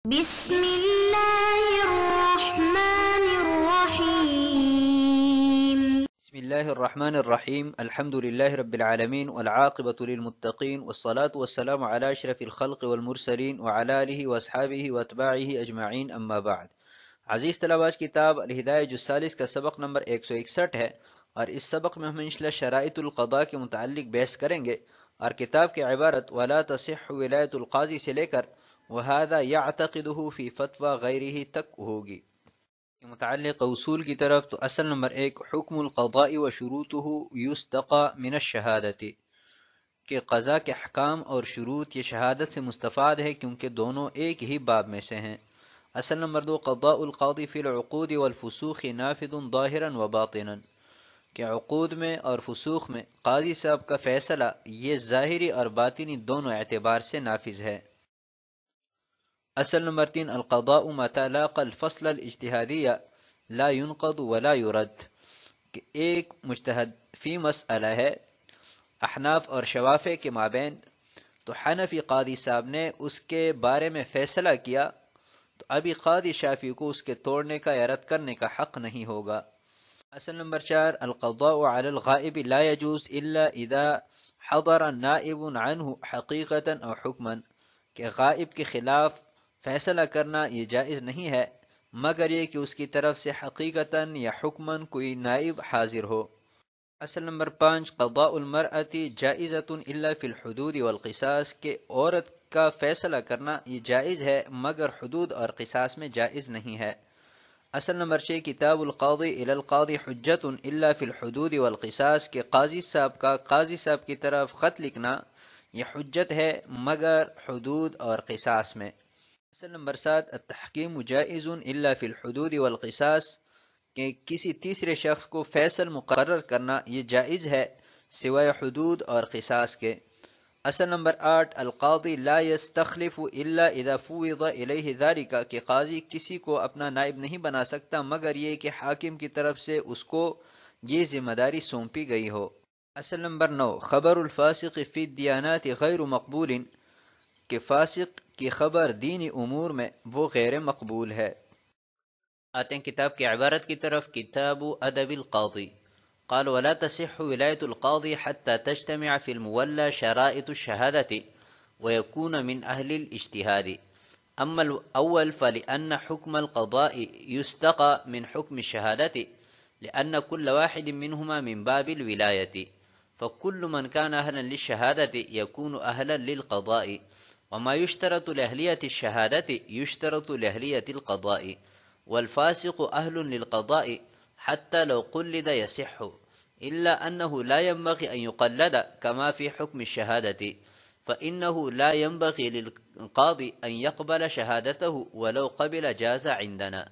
بسم الله الرحمن الرحيم. بسم الله الرحمن الرحيم. الحمد لله رب العالمين والعاقبة للمتقين والصلاة والسلام على أشرف الخلق والمرسلين وعلى آله وأصحابه وأتباعه أجمعين أما بعد. عزیز طلباء، کتاب الہدایہ جز ثالث کا سبق نمبر 161 ہے، اور اس سبق میں ہم انشاءاللہ شرائط القضاء کے متعلق بحث کریں گے، اور کتاب کی عبارت ولا تصح ولایت القاضی سے لے کر وهذا يعتقده في فتوى غیرہ تک ہوگی کے متعلق اصول کی طرف. تو اصل نمبر 1، حکم القضاء و شروطه یستقى من الشہادت، کہ قضاء کے احکام اور شروط یہ شہادت سے مستفاد ہے کیونکہ دونوں ایک ہی باب میں سے ہیں. اصل نمبر 2، قضاء القاضی فی العقود والفسوق نافذ ظاہرا و باطنا، کہ عقود میں اور فسوق میں قاضی صاحب کا فیصلہ یہ ظاہری اور باطنی دونوں اعتبار سے نافذ ہے. اصل نمبر 3، القضاء متى لاقى الفصل الاجتهادی لا ينقض ولا يرد، کہ ایک مجتہد فی مسئلہ ہے احناف اور شوافع کے مابین، تو حنفی قاضی صاحب نے اس کے بارے میں فیصلہ کیا تو ابھی قاضی شافعی کو اس کے توڑنے کا یا رد کرنے کا حق نہیں ہوگا. اصل نمبر 4، القضاء علی الغائب لا يجوز الا اذا حضر نائب عنہ حقیقتا او حکما، کہ غائب کے خلاف فیصلہ کرنا یہ جائز نہیں ہے مگر یہ کہ اس کی طرف سے حقیقتاً یا حکماً کوئی نائب حاضر ہو. اصل نمبر 5، قضاء المرأة جائزۃ الا فی الحدود والقصاص، کہ عورت کا فیصلہ کرنا یہ جائز ہے مگر حدود اور قصاص میں جائز نہیں ہے. اصل نمبر 6، کتاب القاضی الی القاضی حجۃ الا فی الحدود والقصاص، کہ قاضی صاحب کا قاضی صاحب کی طرف خط لکھنا یہ حجت ہے مگر حدود اور قصاص میں. اصل نمبر 7، التحکیم جائز الا فی الحدود والقصاص، کہ کسی تیسرے شخص کو فیصل مقرر کرنا یہ جائز ہے سوائے حدود اور قصاص کے. اصل نمبر 8، القاضی لا یستخلف الا اذا فوض الیہ ذلک، کہ قاضی کسی کو اپنا نائب نہیں بنا سکتا مگر یہ کہ حاکم کی طرف سے اس کو یہ ذمہ داری سونپی گئی ہو. اصل نمبر 9، خبر الفاسق فی الدیانات غیر مقبول، کہ فاسق کی خبر دینی امور میں وہ غیر مقبول ہے. آتے ہیں کتاب کی عبارت کی طرف. کتاب ادب القاضی. قال ولا تصح ولایت القاضی حتى تجتمع في المولى شرائط الشهادة ويكون من أهل الاجتهاد. أما الأول فلأن حكم القضاء يستقى من حكم الشهادة لأن كل واحد منهما من باب الولاية، فكل من كان أهلا للشهادة يكون أهلا للقضاء، وما يشترط لأهلية الشهادة يشترط لأهلية القضاء، والفاسق أهل للقضاء حتى لو قلد يصح، إلا أنه لا ينبغي أن يقلد كما في حكم الشهادة، فإنه لا ينبغي للقاضي أن يقبل شهادته ولو قبل جاز عندنا.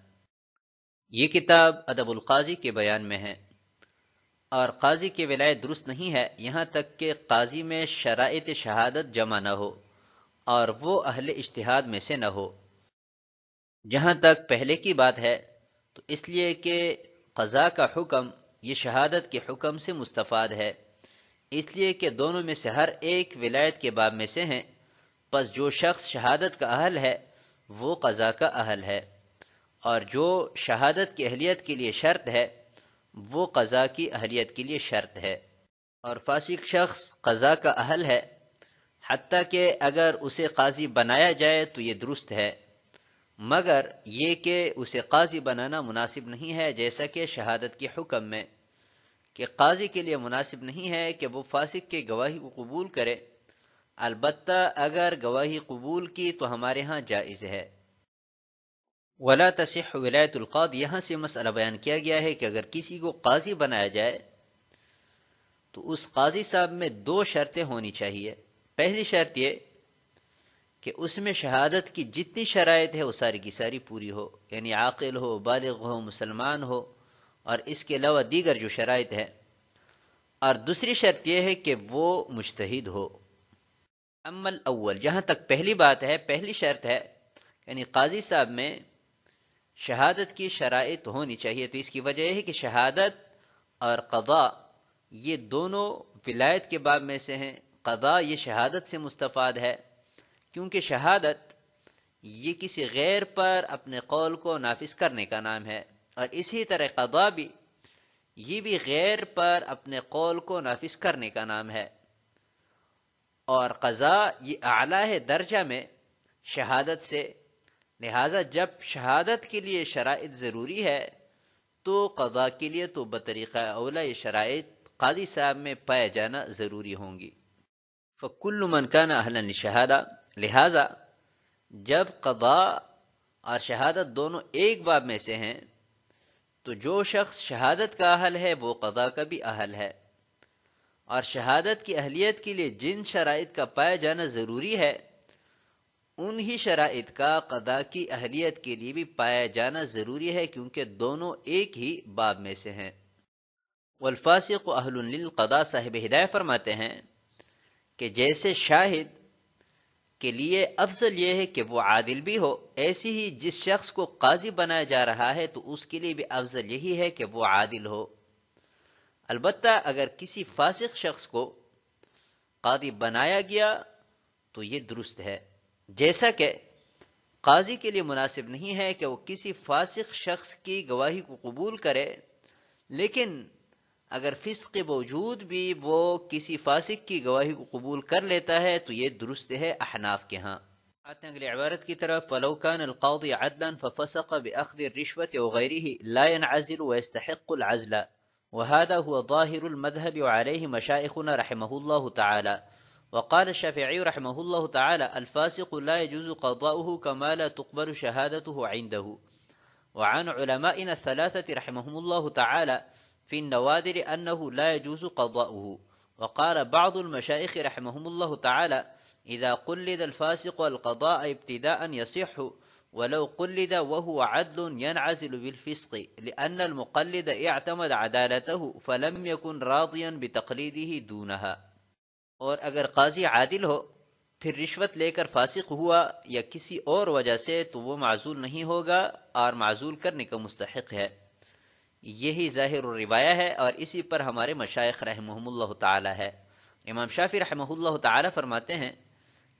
یہ کتاب ادب القاضی کے بیان میں ہے، اور قاضی کی ولایت درست نہیں ہے یہاں تک کہ قاضی میں شرائط شہادت جمع نہ ہو اور وہ اہل اجتہاد میں سے نہ ہو. جہاں تک پہلے کی بات ہے تو اس لیے کہ قضاء کا حکم یہ شہادت کے حکم سے مستفاد ہے، اس لیے کہ دونوں میں سے ہر ایک ولایت کے باب میں سے ہیں، پس جو شخص شہادت کا اہل ہے وہ قضاء کا اہل ہے، اور جو شہادت کی اہلیت کے لیے شرط ہے وہ قضاء کی اہلیت کے لیے شرط ہے. اور فاسق شخص قضاء کا اہل ہے، حتیٰ کہ اگر اسے قاضی بنایا جائے تو یہ درست ہے، مگر یہ کہ اسے قاضی بنانا مناسب نہیں ہے جیسا کہ شہادت کے حکم میں، کہ قاضی کے لیے مناسب نہیں ہے کہ وہ فاسق کے گواہی کو قبول کرے، البتہ اگر گواہی قبول کی تو ہمارے ہاں جائز ہے. ولا تصح ولایت القاضی، یہاں سے مسئلہ بیان کیا گیا ہے کہ اگر کسی کو قاضی بنایا جائے تو اس قاضی صاحب میں دو شرطیں ہونی چاہیے. پہلی شرط یہ کہ اس میں شہادت کی جتنی شرائط ہے وہ ساری کی ساری پوری ہو، یعنی عاقل ہو، بالغ ہو، مسلمان ہو، اور اس کے علاوہ دیگر جو شرائط ہے. اور دوسری شرط یہ ہے کہ وہ مجتہد ہو. اما الاول، جہاں تک پہلی بات ہے، پہلی شرط ہے یعنی قاضی صاحب میں شہادت کی شرائط ہونی چاہیے. تو اس کی وجہ یہ ہے کہ شہادت اور قضاء یہ دونوں ولایت کے باب میں سے ہیں. قضاء یہ شہادت سے مستفاد ہے کیونکہ شہادت یہ کسی غیر پر اپنے قول کو نافذ کرنے کا نام ہے، اور اسی طرح قضا بھی، یہ بھی غیر پر اپنے قول کو نافذ کرنے کا نام ہے۔ اور قضا یہ اعلیٰ ہے درجہ میں شہادت سے، لہذا جب شہادت کے لیے شرائط ضروری ہے تو قضا کے لیے تو بطریقہ اولا یہ شرائط قاضی صاحب میں پائے جانا ضروری ہوں گی۔ فَكُلُّ مَنْ كَانَ أَهْلًا لِلشَّهَادَةِ، لہذا جب قضا اور شہادت دونوں ایک باب میں سے ہیں تو جو شخص شہادت کا اہل ہے وہ قضا کا بھی اہل ہے، اور شہادت کی اہلیت کے لیے جن شرائط کا پایا جانا ضروری ہے انہی شرائط کا قضا کی اہلیت کے لیے بھی پایا جانا ضروری ہے، کیونکہ دونوں ایک ہی باب میں سے ہیں۔ والفاسق اہل للقضاء، صاحب ہدایہ فرماتے ہیں کہ جیسے شاہد کے لیے افضل یہ ہے کہ وہ عادل بھی ہو، ایسی ہی جس شخص کو قاضی بنایا جا رہا ہے تو اس کے لیے بھی افضل یہی ہے کہ وہ عادل ہو۔ البتہ اگر کسی فاسق شخص کو قاضی بنایا گیا تو یہ درست ہے، جیسا کہ قاضی کے لیے مناسب نہیں ہے کہ وہ کسی فاسق شخص کی گواہی کو قبول کرے، لیکن اگر فسق کے باوجود بھی وہ کسی فاسق کی گواہی کو قبول کر لیتا ہے تو یہ درست ہے احناف کے ہاں۔ آتے ہیں اگلی عبارت کی طرف، فَلَوْ كَانَ الْقَاضِي عَدْلًا فَفَسَقَ بِأَخْذِ الرِّشْوَةِ وَغَيْرِهِ لَا يَنْعَزِلُ وَيَسْتَحِقُّ الْعَزْلَ وهذا هو ظاهر المذهب وعليه مشايخنا رحمه الله تعالى. وقال الشافعي رحمه الله تعالى الفاسق لا يجوز قضاؤه كما لا تقبل شهادته عنده. وعن علمائنا الثلاثة رحمهم الله تعالى في النوادر أنه لا يجوز قضاؤه. وقال بعض المشايخ رحمهم الله تعالى إذا قلد الفاسق القضاء ابتداء يصح ولو قلد وهو عدل ينعزل بالفسق لأن المقلد اعتمد عدالته فلم يكن راضيا بتقليده دونها. اور اگر قاضی عادل ہو پھر رشوت لے کر فاسق ہوا یا کسی اور وجہ سے تو وہ معزول نہیں ہوگا اور معزول کرنے کا مستحق ہے۔ یہی ظاہر الروایہ ہے اور اسی پر ہمارے مشائخ رحمہم اللہ تعالی ہے۔ امام شافعی رحمہ اللہ تعالی فرماتے ہیں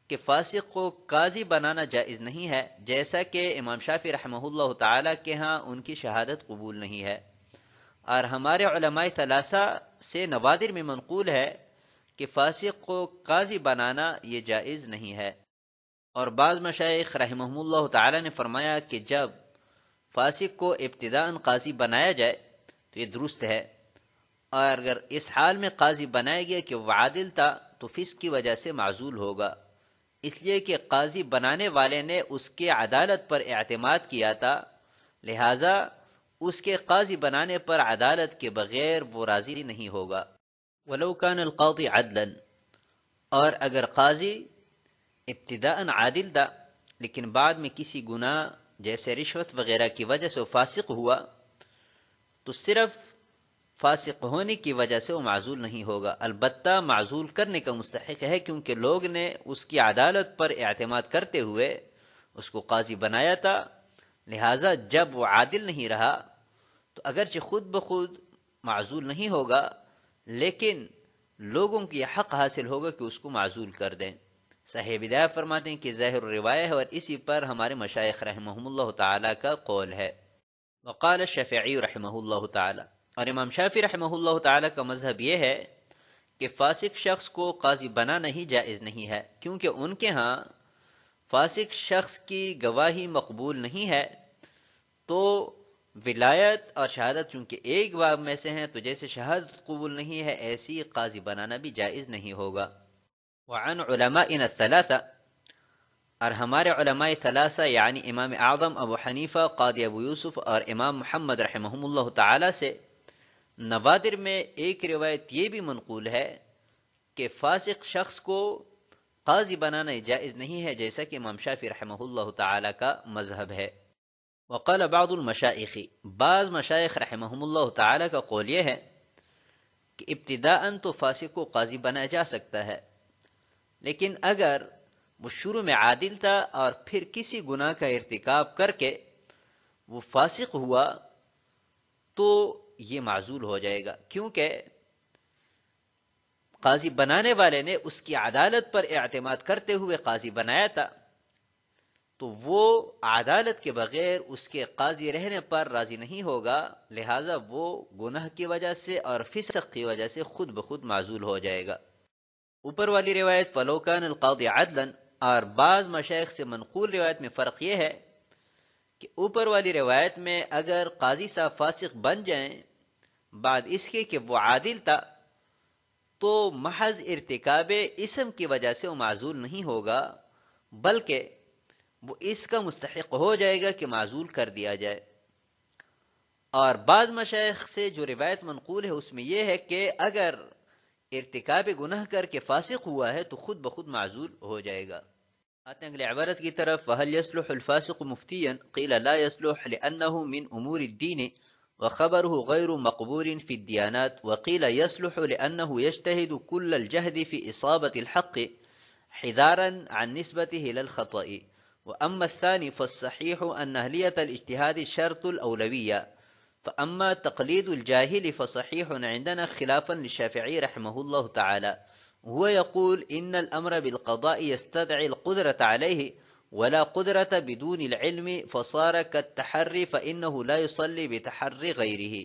کہ فاسق کو قاضی بنانا جائز نہیں ہے، جیسا کہ امام شافعی رحمہ اللہ تعالی کے ہاں ان کی شہادت قبول نہیں ہے، اور ہمارے علماء ثلاثہ سے نوادر میں منقول ہے کہ فاسق کو قاضی بنانا یہ جائز نہیں ہے۔ اور بعض مشائخ رحمہم اللہ تعالی نے فرمایا کہ جب فاسق کو ابتداءً قاضی بنایا جائے تو یہ درست ہے، اور اگر اس حال میں قاضی بنایا گیا کہ وہ عادل تھا تو فسق کی وجہ سے معزول ہوگا، اس لیے کہ قاضی بنانے والے نے اس کے عدالت پر اعتماد کیا تھا، لہذا اس کے قاضی بنانے پر عدالت کے بغیر وہ راضی نہیں ہوگا۔ وَلَوْ كَانَ الْقَاضِي عَدْلًا، اور اگر قاضی ابتداءً عادل تھا لیکن بعد میں کسی گناہ جیسے رشوت وغیرہ کی وجہ سے وہ فاسق ہوا تو صرف فاسق ہونے کی وجہ سے وہ معزول نہیں ہوگا، البتہ معزول کرنے کا مستحق ہے، کیونکہ لوگ نے اس کی عدالت پر اعتماد کرتے ہوئے اس کو قاضی بنایا تھا، لہٰذا جب وہ عادل نہیں رہا تو اگرچہ خود بخود معزول نہیں ہوگا لیکن لوگوں کو یہ حق حاصل ہوگا کہ اس کو معزول کر دیں۔ صاحب ہدایہ فرماتے ہیں کہ ظاہر روایہ ہے اور اسی پر ہمارے مشائخ رحمہم اللہ تعالی کا قول ہے۔ وقال الشافعی رحمہ اللہ تعالی، اور امام شافعی رحمہ اللہ تعالی کا مذہب یہ ہے کہ فاسق شخص کو قاضی بنانا ہی جائز نہیں ہے، کیونکہ ان کے ہاں فاسق شخص کی گواہی مقبول نہیں ہے، تو ولایت اور شہادت چونکہ ایک باب میں سے ہیں تو جیسے شہادت قبول نہیں ہے ایسی قاضی بنانا بھی جائز نہیں ہوگا۔ وعن علمائنا الثلاثہ، اور ہمارے علماء ثلاثہ یعنی امام اعظم ابو حنیفہ، قاضی ابو یوسف اور امام محمد رحمہم اللہ تعالی سے نوادر میں ایک روایت یہ بھی منقول ہے کہ فاسق شخص کو قاضی بنانا جائز نہیں ہے، جیسا کہ امام شافعی رحمہ اللہ تعالی کا مذہب ہے۔ وقال بعض المشائخ، بعض مشائخ رحمہم اللہ تعالی کا قول یہ ہے کہ ابتداءً تو فاسق کو قاضی بنایا جا سکتا ہے، لیکن اگر وہ شروع میں عادل تھا اور پھر کسی گناہ کا ارتکاب کر کے وہ فاسق ہوا تو یہ معزول ہو جائے گا، کیونکہ قاضی بنانے والے نے اس کی عدالت پر اعتماد کرتے ہوئے قاضی بنایا تھا، تو وہ عدالت کے بغیر اس کے قاضی رہنے پر راضی نہیں ہوگا، لہٰذا وہ گناہ کی وجہ سے اور فسق کی وجہ سے خود بخود معزول ہو جائے گا۔ اوپر والی روایت فلو کان القاضی عدلا، اور بعض مشائخ سے منقول روایت میں فرق یہ ہے کہ اوپر والی روایت میں اگر قاضی صاحب فاسق بن جائیں بعد اس کے کہ وہ عادل تھا، تو محض ارتکاب اسم کی وجہ سے وہ معزول نہیں ہوگا، بلکہ وہ اس کا مستحق ہو جائے گا کہ معزول کر دیا جائے۔ اور بعض مشائخ سے جو روایت منقول ہے اس میں یہ ہے کہ اگر ارتکاب گناہ کر کے فاسق ہوا ہے تو خود بخود معزول ہو جائے گا۔ آتے ہیں اگلے عبارت کی طرف، وَهَلْ يَصْلُحُ الْفَاسِقُ مُفْتِيًّا قِيلَ لَا يَصْلُحُ لِأَنَّهُ مِنْ أُمُورِ الدِّينِ وَخَبَرُهُ غَيْرُ مَقْبُولٍ فِي الدِّيَانَاتِ، وَقِيلَ يَصْلُحُ لِأَنَّهُ يَجْتَهِدُ كُلَّ الْجَهْدِ فِي إِصَابَةِ الْحَقِّ حِذَارًا عَنْ نِسْبَتِهِ إِلَى الْخَطَأِ، وَأَمَّا الثَّانِي فَالصَّحِيحُ أَنَّ أَهْلِيَّةَ الْاجْتِهَادِ شَرْطُ الْأَوْلَوِيَّةِ، فَأَمَّا تَقْلِيدُ الْجَاهِلِ فَصَحِيحٌ عِندَنَا خِلَافًا للشافعي رحمه الله تعالى، هو يقول إن الأمر بالقضاء يستدعي القدرة عليه ولا قدرة بدون العلم، فصار كالتحري فإنه لا يصلي بتحري غيره۔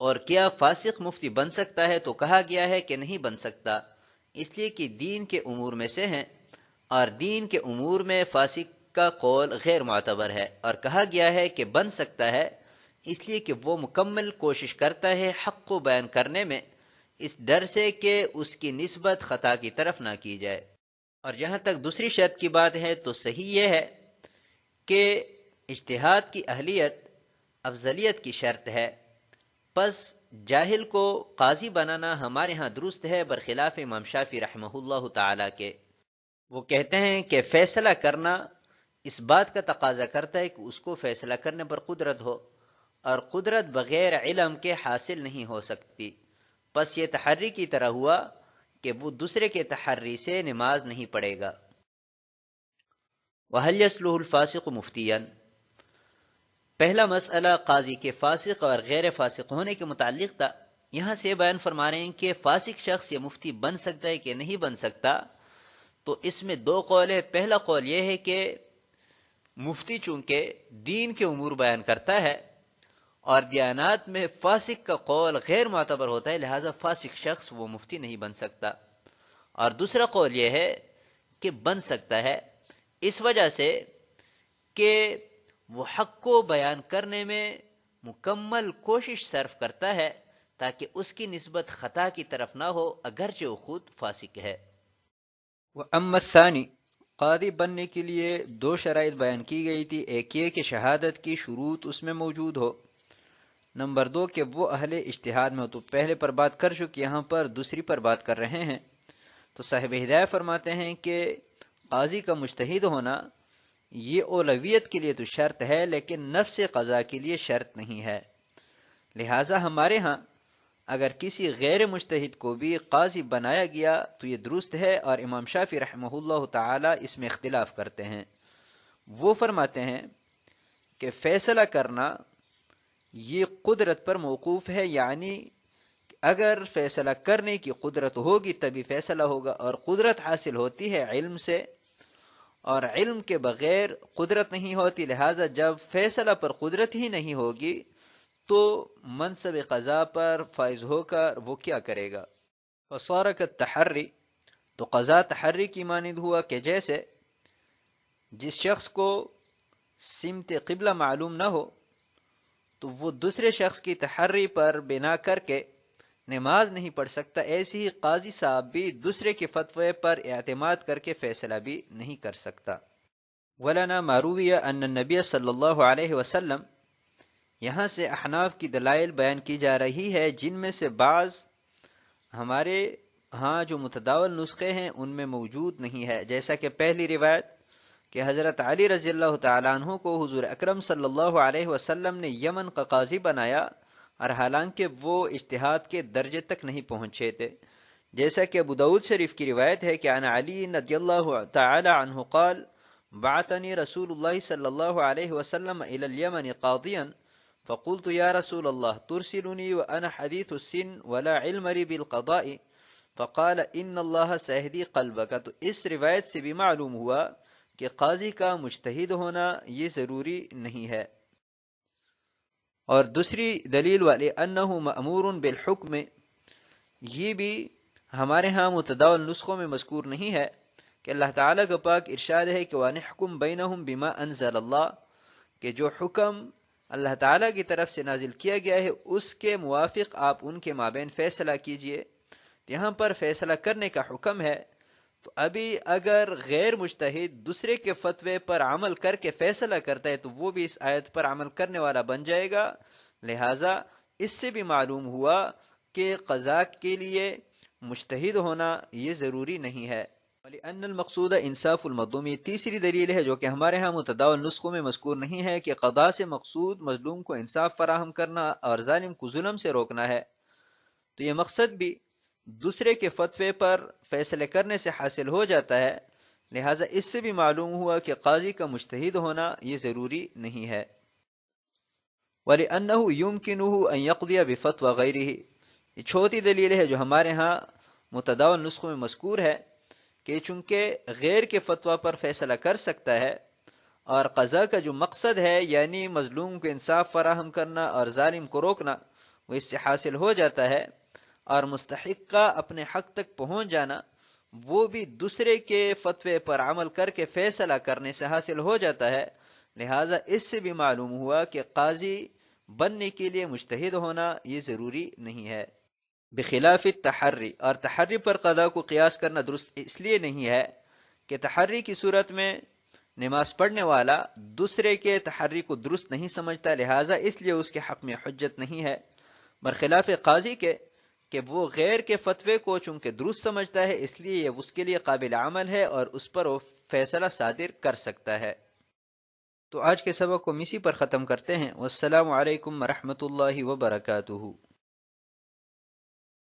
اور کیا فاسق مفتی بن سکتا ہے؟ تو کہا گیا ہے کہ نہیں بن سکتا، اس لیے کہ دین کے امور میں سے ہیں، اور دین کے امور میں فاسق کا قول غیر معتبر ہے، اور کہا گیا ہے کہ بن سکتا ہے اس لیے کہ وہ مکمل کوشش کرتا ہے حق کو بیان کرنے میں، اس ڈر سے کہ اس کی نسبت خطا کی طرف نہ کی جائے۔ اور جہاں تک دوسری شرط کی بات ہے تو صحیح یہ ہے کہ اجتہاد کی اہلیت افضلیت کی شرط ہے، پس جاہل کو قاضی بنانا ہمارے ہاں درست ہے، برخلاف امام شافعی رحمہ اللہ تعالی کے۔ وہ کہتے ہیں کہ فیصلہ کرنا اس بات کا تقاضا کرتا ہے کہ اس کو فیصلہ کرنے پر قدرت ہو، اور قدرت بغیر علم کے حاصل نہیں ہو سکتی، پس یہ تحری کی طرح ہوا کہ وہ دوسرے کے تحری سے نماز نہیں پڑھے گا۔ وَهَلْ يَصْلُحُ الْفَاسِقُ مُفْتِيًّا، پہلا مسئلہ قاضی کے فاسق اور غیر فاسق ہونے کے متعلق تھا، یہاں سے بیان فرما رہے ہیں کہ فاسق شخص یا مفتی بن سکتا ہے کہ نہیں بن سکتا، تو اس میں دو قول ہے۔ پہلا قول یہ ہے کہ مفتی چونکہ دین کے امور بیان کرتا ہے اور دیانات میں فاسق کا قول غیر معتبر ہوتا ہے، لہذا فاسق شخص وہ مفتی نہیں بن سکتا۔ اور دوسرا قول یہ ہے کہ بن سکتا ہے، اس وجہ سے کہ وہ حق کو بیان کرنے میں مکمل کوشش صرف کرتا ہے تاکہ اس کی نسبت خطا کی طرف نہ ہو، اگرچہ وہ خود فاسق ہے۔ وَأَمَّا الثَّانِي، قاضی بننے کے لیے دو شرائط بیان کی گئی تھی، ایک یہ کہ شہادت کی شروط اس میں موجود ہو، نمبر دو کہ وہ اہل اجتہاد میں ہو۔ تو پہلے پر بات کر چکے، یہاں پر دوسری پر بات کر رہے ہیں۔ تو صاحب ہدایہ فرماتے ہیں کہ قاضی کا مجتہد ہونا یہ اولویت کے لیے تو شرط ہے، لیکن نفس قضا کے لیے شرط نہیں ہے۔ لہٰذا ہمارے ہاں اگر کسی غیر مجتہد کو بھی قاضی بنایا گیا تو یہ درست ہے، اور امام شافعی رحمہ اللہ تعالی اس میں اختلاف کرتے ہیں۔ وہ فرماتے ہیں کہ فیصلہ کرنا یہ قدرت پر موقوف ہے، یعنی اگر فیصلہ کرنے کی قدرت ہوگی تبھی فیصلہ ہوگا، اور قدرت حاصل ہوتی ہے علم سے، اور علم کے بغیر قدرت نہیں ہوتی، لہٰذا جب فیصلہ پر قدرت ہی نہیں ہوگی تو منصب قضا پر فائز ہو کر وہ کیا کرے گا؟ فصار کالتحری، تو قضا تحری کی مانند ہوا کہ جیسے جس شخص کو سمت قبلہ معلوم نہ ہو تو وہ دوسرے شخص کی تحری پر بنا کر کے نماز نہیں پڑھ سکتا، ایسے ہی قاضی صاحب بھی دوسرے کے فتوے پر اعتماد کر کے فیصلہ بھی نہیں کر سکتا۔ وَلَنَا مَا رُوِيَ أَنَّ النَّبِيَ صلی اللہ علیہ وسلم، یہاں سے احناف کی دلائل بیان کی جا رہی ہے، جن میں سے بعض ہمارے ہاں جو متداول نسخے ہیں ان میں موجود نہیں ہے، جیسا کہ پہلی روایت کہ حضرت علی رضی اللہ تعالیٰ عنہ کو حضور اکرم صلی اللہ علیہ وسلم نے یمن کا قاضی بنایا، اور حالانکہ وہ اجتہاد کے درجے تک نہیں پہنچے تھے، جیسا کہ ابو داؤد شریف کی روایت ہے کہ عن علی رضی اللہ تعالی عنہ قال بعثني رسول الله صلى الله عليه وسلم إلى اليمن قاضيا فقلت يا رسول الله ترسلني وأنا حديث السن ولا علم لي بالقضاء فقال إن الله سيهدي قلبك۔ تو اس روایت سے بھی معلوم ہوا کہ قاضی کا مجتہد ہونا یہ ضروری نہیں ہے۔ اور دوسری دلیل والے انہ مأمور بالحکم، یہ بھی ہمارے ہاں متداول نسخوں میں مذکور نہیں ہے کہ اللہ تعالیٰ کا پاک ارشاد ہے کہ وَنِحْكُمْ بَيْنَهُمْ بِمَا أَنزَلَ اللَّهُ، کہ جو حکم اللہ تعالیٰ کی طرف سے نازل کیا گیا ہے اس کے موافق آپ ان کے مابین فیصلہ کیجئے۔ یہاں پر فیصلہ کرنے کا حکم ہے، تو ابھی اگر غیر مجتہد دوسرے کے فتوے پر عمل کر کے فیصلہ کرتا ہے تو وہ بھی اس آیت پر عمل کرنے والا بن جائے گا۔ لہٰذا اس سے بھی معلوم ہوا کہ قضاء کے لیے مجتہد ہونا یہ ضروری نہیں ہے۔ وَلِأَنَّ الْمَقْصُودَ إِنصَافُ الْمَظْلُومِ، یہ تیسری دلیل ہے جو کہ ہمارے ہاں متداول نسخوں میں مذکور نہیں ہے کہ قضاء سے مقصود مظلوم کو انصاف فراہم کرنا اور ظالم کو ظلم سے روکنا ہے، تو یہ مقصد بھی دوسرے کے فتوے پر فیصلے کرنے سے حاصل ہو جاتا ہے۔ لہٰذا اس سے بھی معلوم ہوا کہ قاضی کا مجتہد ہونا یہ ضروری نہیں ہے۔ وَلِأَنَّهُ يُمْكِنُهُ أَن يَقْضِيَ بِفَتْوَى غَيْرِهِ، یہ چوتھی دلیل ہے جو ہمارے ہاں متداول نسخوں میں مذکور ہے کہ چونکہ غیر کے فتویٰ پر فیصلہ کر سکتا ہے، اور قضاء کا جو مقصد ہے یعنی مظلوم کو انصاف فراہم کرنا اور ظالم کو روکنا وہ اس سے حاصل ہو جاتا ہے، اور مستحق کا اپنے حق تک پہنچ جانا وہ بھی دوسرے کے فتوے پر عمل کر کے فیصلہ کرنے سے حاصل ہو جاتا ہے۔ لہٰذا اس سے بھی معلوم ہوا کہ قاضی بننے کے لیے مجتہد ہونا یہ ضروری نہیں ہے۔ بخلاف التحری، اور تحری پر قضاء کو قیاس کرنا درست اس لیے نہیں ہے کہ تحری کی صورت میں نماز پڑھنے والا دوسرے کے تحری کو درست نہیں سمجھتا، لہٰذا اس لیے اس کے حق میں حجت نہیں ہے، برخلاف قاضی کے کہ وہ غیر کے فتوے کو چونکہ درست سمجھتا ہے اس لیے یہ اس کے لیے قابل عمل ہے اور اس پر وہ فیصلہ صادر کر سکتا ہے۔ تو آج کے سبق کو اسی پر ختم کرتے ہیں۔ والسلام علیکم ورحمۃ اللہ وبرکاتہ۔